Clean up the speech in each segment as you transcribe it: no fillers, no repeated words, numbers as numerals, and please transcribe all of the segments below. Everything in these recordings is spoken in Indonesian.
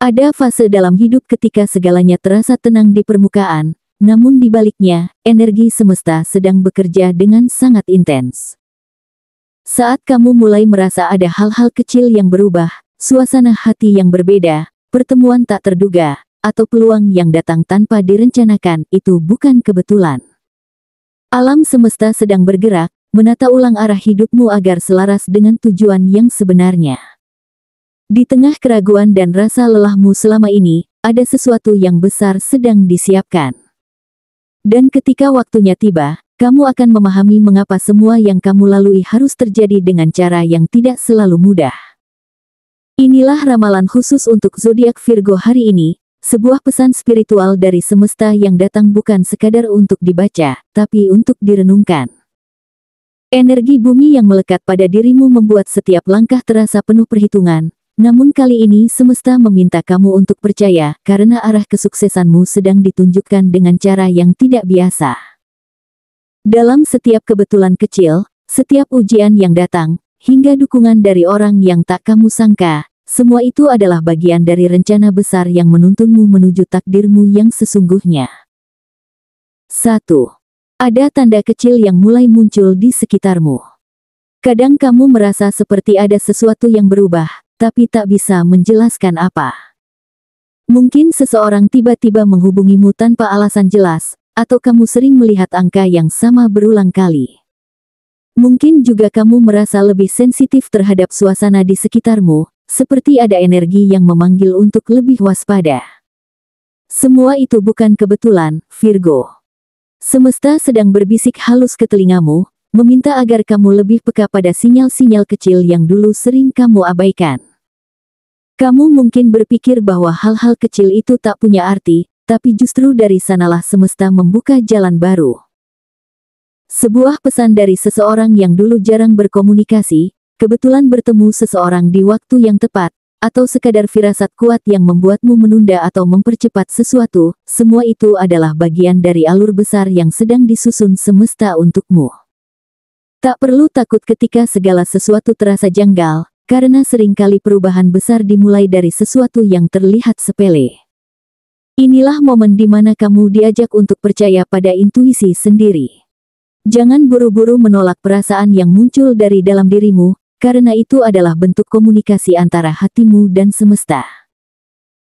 Ada fase dalam hidup ketika segalanya terasa tenang di permukaan, namun di baliknya, energi semesta sedang bekerja dengan sangat intens. Saat kamu mulai merasa ada hal-hal kecil yang berubah, suasana hati yang berbeda, pertemuan tak terduga, atau peluang yang datang tanpa direncanakan, itu bukan kebetulan. Alam semesta sedang bergerak, menata ulang arah hidupmu agar selaras dengan tujuan yang sebenarnya. Di tengah keraguan dan rasa lelahmu selama ini, ada sesuatu yang besar sedang disiapkan. Dan ketika waktunya tiba, kamu akan memahami mengapa semua yang kamu lalui harus terjadi dengan cara yang tidak selalu mudah. Inilah ramalan khusus untuk zodiak Virgo hari ini, sebuah pesan spiritual dari semesta yang datang bukan sekadar untuk dibaca, tapi untuk direnungkan. Energi bumi yang melekat pada dirimu membuat setiap langkah terasa penuh perhitungan. Namun kali ini semesta meminta kamu untuk percaya, karena arah kesuksesanmu sedang ditunjukkan dengan cara yang tidak biasa. Dalam setiap kebetulan kecil, setiap ujian yang datang, hingga dukungan dari orang yang tak kamu sangka, semua itu adalah bagian dari rencana besar yang menuntunmu menuju takdirmu yang sesungguhnya. 1. Ada tanda kecil yang mulai muncul di sekitarmu. Kadang kamu merasa seperti ada sesuatu yang berubah, tapi tak bisa menjelaskan apa. Mungkin seseorang tiba-tiba menghubungimu tanpa alasan jelas, atau kamu sering melihat angka yang sama berulang kali. Mungkin juga kamu merasa lebih sensitif terhadap suasana di sekitarmu, seperti ada energi yang memanggil untuk lebih waspada. Semua itu bukan kebetulan, Virgo. Semesta sedang berbisik halus ke telingamu, meminta agar kamu lebih peka pada sinyal-sinyal kecil yang dulu sering kamu abaikan. Kamu mungkin berpikir bahwa hal-hal kecil itu tak punya arti, tapi justru dari sanalah semesta membuka jalan baru. Sebuah pesan dari seseorang yang dulu jarang berkomunikasi, kebetulan bertemu seseorang di waktu yang tepat, atau sekadar firasat kuat yang membuatmu menunda atau mempercepat sesuatu, semua itu adalah bagian dari alur besar yang sedang disusun semesta untukmu. Tak perlu takut ketika segala sesuatu terasa janggal, karena seringkali perubahan besar dimulai dari sesuatu yang terlihat sepele. Inilah momen di mana kamu diajak untuk percaya pada intuisi sendiri. Jangan buru-buru menolak perasaan yang muncul dari dalam dirimu, karena itu adalah bentuk komunikasi antara hatimu dan semesta.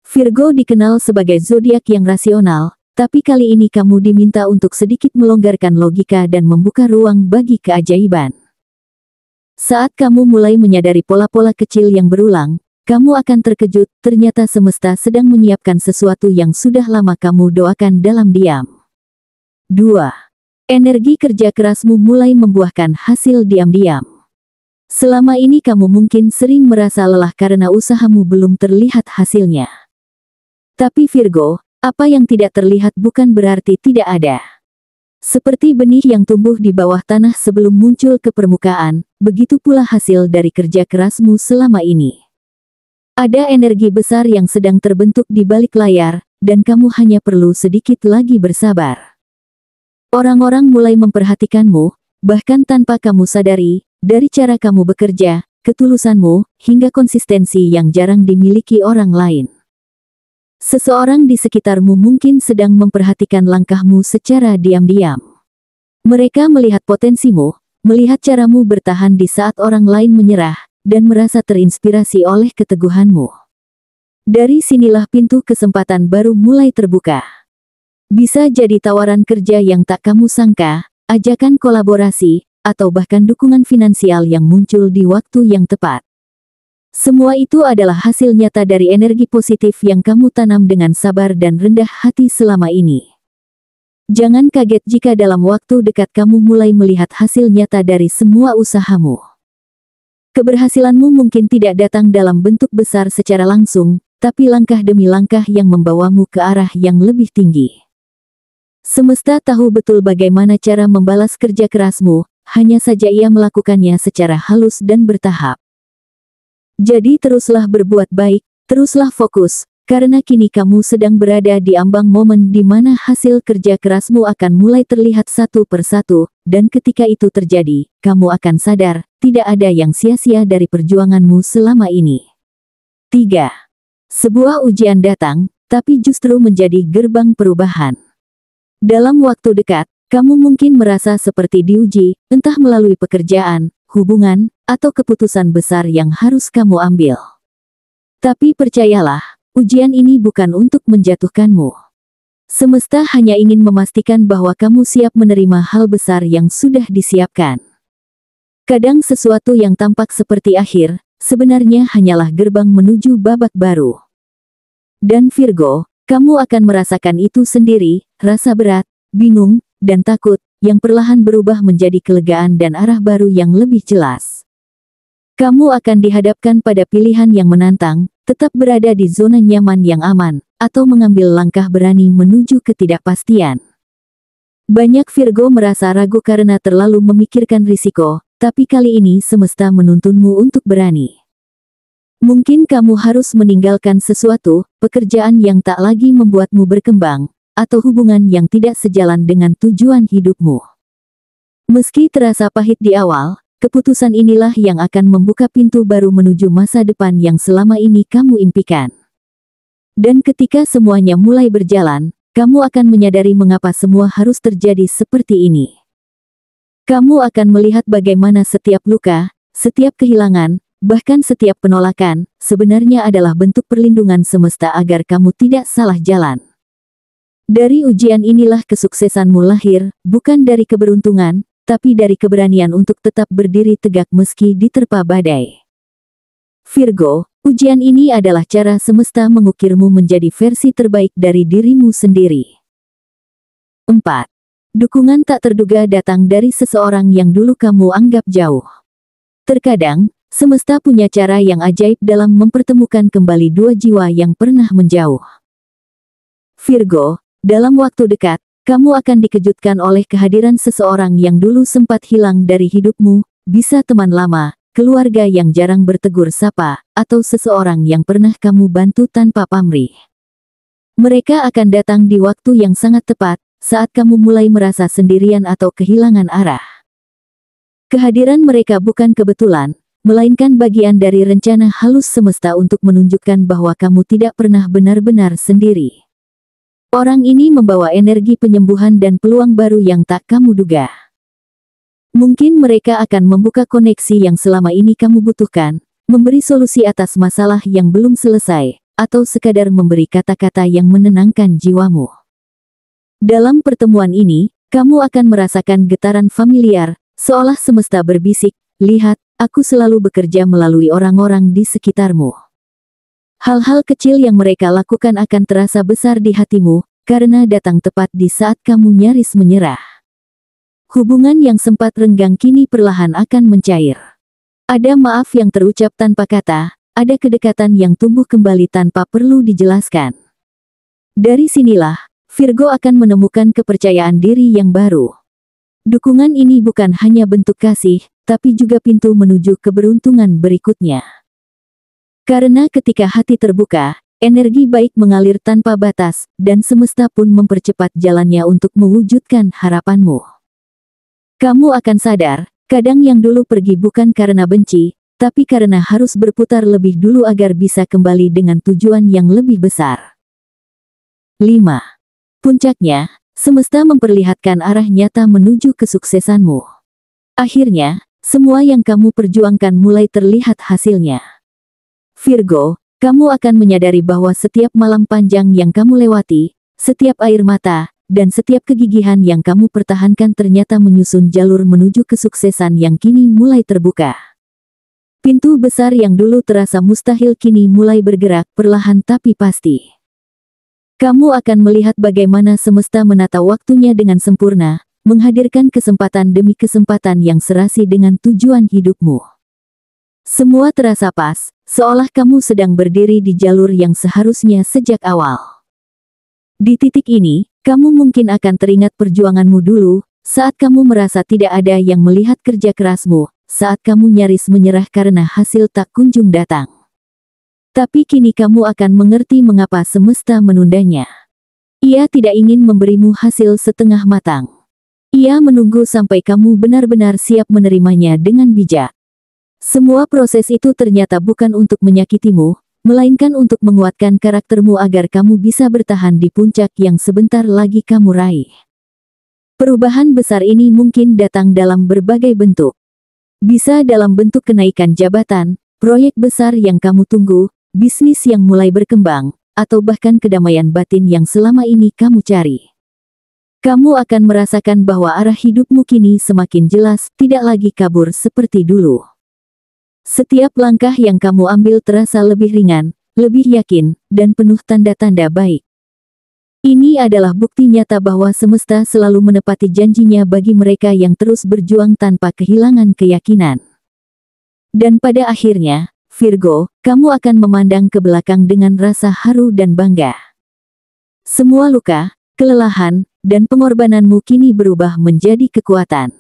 Virgo dikenal sebagai zodiak yang rasional, tapi kali ini kamu diminta untuk sedikit melonggarkan logika dan membuka ruang bagi keajaiban. Saat kamu mulai menyadari pola-pola kecil yang berulang, kamu akan terkejut, ternyata semesta sedang menyiapkan sesuatu yang sudah lama kamu doakan dalam diam. 2. Energi kerja kerasmu mulai membuahkan hasil diam-diam. Selama ini kamu mungkin sering merasa lelah karena usahamu belum terlihat hasilnya. Tapi Virgo, apa yang tidak terlihat bukan berarti tidak ada. Seperti benih yang tumbuh di bawah tanah sebelum muncul ke permukaan, begitu pula hasil dari kerja kerasmu selama ini. Ada energi besar yang sedang terbentuk di balik layar, dan kamu hanya perlu sedikit lagi bersabar. Orang-orang mulai memperhatikanmu, bahkan tanpa kamu sadari, dari cara kamu bekerja, ketulusanmu, hingga konsistensi yang jarang dimiliki orang lain. Seseorang di sekitarmu mungkin sedang memperhatikan langkahmu secara diam-diam. Mereka melihat potensimu, melihat caramu bertahan di saat orang lain menyerah, dan merasa terinspirasi oleh keteguhanmu. Dari sinilah pintu kesempatan baru mulai terbuka. Bisa jadi tawaran kerja yang tak kamu sangka, ajakan kolaborasi, atau bahkan dukungan finansial yang muncul di waktu yang tepat. Semua itu adalah hasil nyata dari energi positif yang kamu tanam dengan sabar dan rendah hati selama ini. Jangan kaget jika dalam waktu dekat kamu mulai melihat hasil nyata dari semua usahamu. Keberhasilanmu mungkin tidak datang dalam bentuk besar secara langsung, tapi langkah demi langkah yang membawamu ke arah yang lebih tinggi. Semesta tahu betul bagaimana cara membalas kerja kerasmu, hanya saja ia melakukannya secara halus dan bertahap. Jadi teruslah berbuat baik, teruslah fokus, karena kini kamu sedang berada di ambang momen di mana hasil kerja kerasmu akan mulai terlihat satu persatu, dan ketika itu terjadi, kamu akan sadar, tidak ada yang sia-sia dari perjuanganmu selama ini. 3. Sebuah ujian datang, tapi justru menjadi gerbang perubahan. Dalam waktu dekat, kamu mungkin merasa seperti diuji, entah melalui pekerjaan, hubungan, atau keputusan besar yang harus kamu ambil. Tapi percayalah, ujian ini bukan untuk menjatuhkanmu. Semesta hanya ingin memastikan bahwa kamu siap menerima hal besar yang sudah disiapkan. Kadang sesuatu yang tampak seperti akhir, sebenarnya hanyalah gerbang menuju babak baru. Dan Virgo, kamu akan merasakan itu sendiri, rasa berat, bingung, dan takut, yang perlahan berubah menjadi kelegaan dan arah baru yang lebih jelas. Kamu akan dihadapkan pada pilihan yang menantang, tetap berada di zona nyaman yang aman, atau mengambil langkah berani menuju ketidakpastian. Banyak Virgo merasa ragu karena terlalu memikirkan risiko, tapi kali ini semesta menuntunmu untuk berani. Mungkin kamu harus meninggalkan sesuatu, pekerjaan yang tak lagi membuatmu berkembang, atau hubungan yang tidak sejalan dengan tujuan hidupmu. Meski terasa pahit di awal, keputusan inilah yang akan membuka pintu baru menuju masa depan yang selama ini kamu impikan. Dan ketika semuanya mulai berjalan, kamu akan menyadari mengapa semua harus terjadi seperti ini. Kamu akan melihat bagaimana setiap luka, setiap kehilangan, bahkan setiap penolakan, sebenarnya adalah bentuk perlindungan semesta agar kamu tidak salah jalan. Dari ujian inilah kesuksesanmu lahir, bukan dari keberuntungan, tapi dari keberanian untuk tetap berdiri tegak meski diterpa badai. Virgo, ujian ini adalah cara semesta mengukirmu menjadi versi terbaik dari dirimu sendiri. 4. Dukungan tak terduga datang dari seseorang yang dulu kamu anggap jauh. Terkadang, semesta punya cara yang ajaib dalam mempertemukan kembali dua jiwa yang pernah menjauh. Virgo, dalam waktu dekat, kamu akan dikejutkan oleh kehadiran seseorang yang dulu sempat hilang dari hidupmu, bisa teman lama, keluarga yang jarang bertegur sapa, atau seseorang yang pernah kamu bantu tanpa pamrih. Mereka akan datang di waktu yang sangat tepat, saat kamu mulai merasa sendirian atau kehilangan arah. Kehadiran mereka bukan kebetulan, melainkan bagian dari rencana halus semesta untuk menunjukkan bahwa kamu tidak pernah benar-benar sendiri. Orang ini membawa energi penyembuhan dan peluang baru yang tak kamu duga. Mungkin mereka akan membuka koneksi yang selama ini kamu butuhkan, memberi solusi atas masalah yang belum selesai, atau sekadar memberi kata-kata yang menenangkan jiwamu. Dalam pertemuan ini, kamu akan merasakan getaran familiar, seolah semesta berbisik, "Lihat, aku selalu bekerja melalui orang-orang di sekitarmu." Hal-hal kecil yang mereka lakukan akan terasa besar di hatimu, karena datang tepat di saat kamu nyaris menyerah. Hubungan yang sempat renggang kini perlahan akan mencair. Ada maaf yang terucap tanpa kata, ada kedekatan yang tumbuh kembali tanpa perlu dijelaskan. Dari sinilah, Virgo akan menemukan kepercayaan diri yang baru. Dukungan ini bukan hanya bentuk kasih, tapi juga pintu menuju keberuntungan berikutnya. Karena ketika hati terbuka, energi baik mengalir tanpa batas, dan semesta pun mempercepat jalannya untuk mewujudkan harapanmu. Kamu akan sadar, kadang yang dulu pergi bukan karena benci, tapi karena harus berputar lebih dulu agar bisa kembali dengan tujuan yang lebih besar. 5. Puncaknya, semesta memperlihatkan arah nyata menuju kesuksesanmu. Akhirnya, semua yang kamu perjuangkan mulai terlihat hasilnya. Virgo, kamu akan menyadari bahwa setiap malam panjang yang kamu lewati, setiap air mata, dan setiap kegigihan yang kamu pertahankan ternyata menyusun jalur menuju kesuksesan yang kini mulai terbuka. Pintu besar yang dulu terasa mustahil kini mulai bergerak perlahan tapi pasti. Kamu akan melihat bagaimana semesta menata waktunya dengan sempurna, menghadirkan kesempatan demi kesempatan yang serasi dengan tujuan hidupmu. Semua terasa pas, seolah kamu sedang berdiri di jalur yang seharusnya sejak awal. Di titik ini, kamu mungkin akan teringat perjuanganmu dulu, saat kamu merasa tidak ada yang melihat kerja kerasmu, saat kamu nyaris menyerah karena hasil tak kunjung datang. Tapi kini kamu akan mengerti mengapa semesta menundanya. Ia tidak ingin memberimu hasil setengah matang. Ia menunggu sampai kamu benar-benar siap menerimanya dengan bijak. Semua proses itu ternyata bukan untuk menyakitimu, melainkan untuk menguatkan karaktermu agar kamu bisa bertahan di puncak yang sebentar lagi kamu raih. Perubahan besar ini mungkin datang dalam berbagai bentuk. Bisa dalam bentuk kenaikan jabatan, proyek besar yang kamu tunggu, bisnis yang mulai berkembang, atau bahkan kedamaian batin yang selama ini kamu cari. Kamu akan merasakan bahwa arah hidupmu kini semakin jelas, tidak lagi kabur seperti dulu. Setiap langkah yang kamu ambil terasa lebih ringan, lebih yakin, dan penuh tanda-tanda baik. Ini adalah bukti nyata bahwa semesta selalu menepati janjinya bagi mereka yang terus berjuang tanpa kehilangan keyakinan. Dan pada akhirnya, Virgo, kamu akan memandang ke belakang dengan rasa haru dan bangga. Semua luka, kelelahan, dan pengorbananmu kini berubah menjadi kekuatan.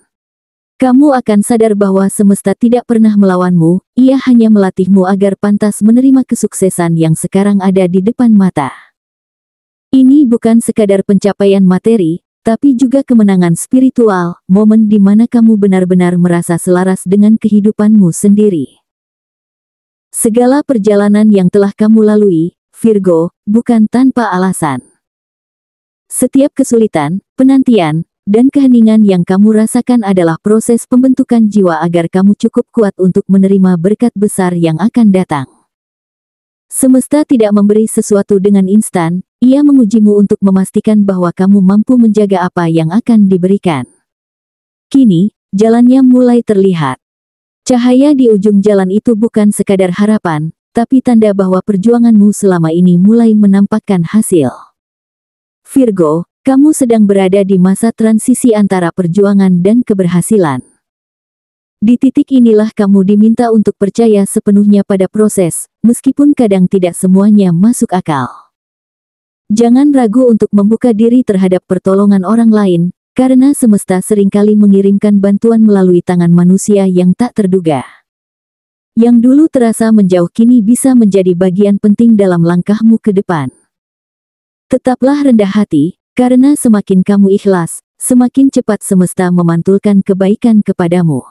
Kamu akan sadar bahwa semesta tidak pernah melawanmu, ia hanya melatihmu agar pantas menerima kesuksesan yang sekarang ada di depan mata. Ini bukan sekadar pencapaian materi, tapi juga kemenangan spiritual, momen di mana kamu benar-benar merasa selaras dengan kehidupanmu sendiri. Segala perjalanan yang telah kamu lalui, Virgo, bukan tanpa alasan. Setiap kesulitan, penantian, dan keheningan yang kamu rasakan adalah proses pembentukan jiwa agar kamu cukup kuat untuk menerima berkat besar yang akan datang. Semesta tidak memberi sesuatu dengan instan, ia mengujimu untuk memastikan bahwa kamu mampu menjaga apa yang akan diberikan. Kini, jalannya mulai terlihat. Cahaya di ujung jalan itu bukan sekadar harapan, tapi tanda bahwa perjuanganmu selama ini mulai menampakkan hasil. Virgo, kamu sedang berada di masa transisi antara perjuangan dan keberhasilan. Di titik inilah kamu diminta untuk percaya sepenuhnya pada proses, meskipun kadang tidak semuanya masuk akal. Jangan ragu untuk membuka diri terhadap pertolongan orang lain, karena semesta seringkali mengirimkan bantuan melalui tangan manusia yang tak terduga. Yang dulu terasa menjauh kini bisa menjadi bagian penting dalam langkahmu ke depan. Tetaplah rendah hati, karena semakin kamu ikhlas, semakin cepat semesta memantulkan kebaikan kepadamu.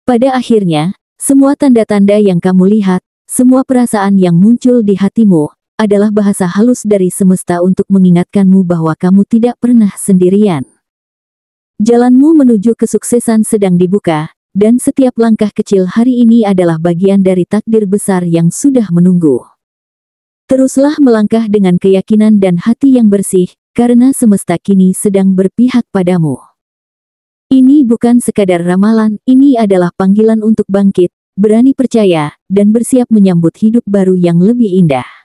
Pada akhirnya, semua tanda-tanda yang kamu lihat, semua perasaan yang muncul di hatimu, adalah bahasa halus dari semesta untuk mengingatkanmu bahwa kamu tidak pernah sendirian. Jalanmu menuju kesuksesan sedang dibuka, dan setiap langkah kecil hari ini adalah bagian dari takdir besar yang sudah menunggu. Teruslah melangkah dengan keyakinan dan hati yang bersih, karena semesta kini sedang berpihak padamu. Ini bukan sekadar ramalan, ini adalah panggilan untuk bangkit, berani percaya, dan bersiap menyambut hidup baru yang lebih indah.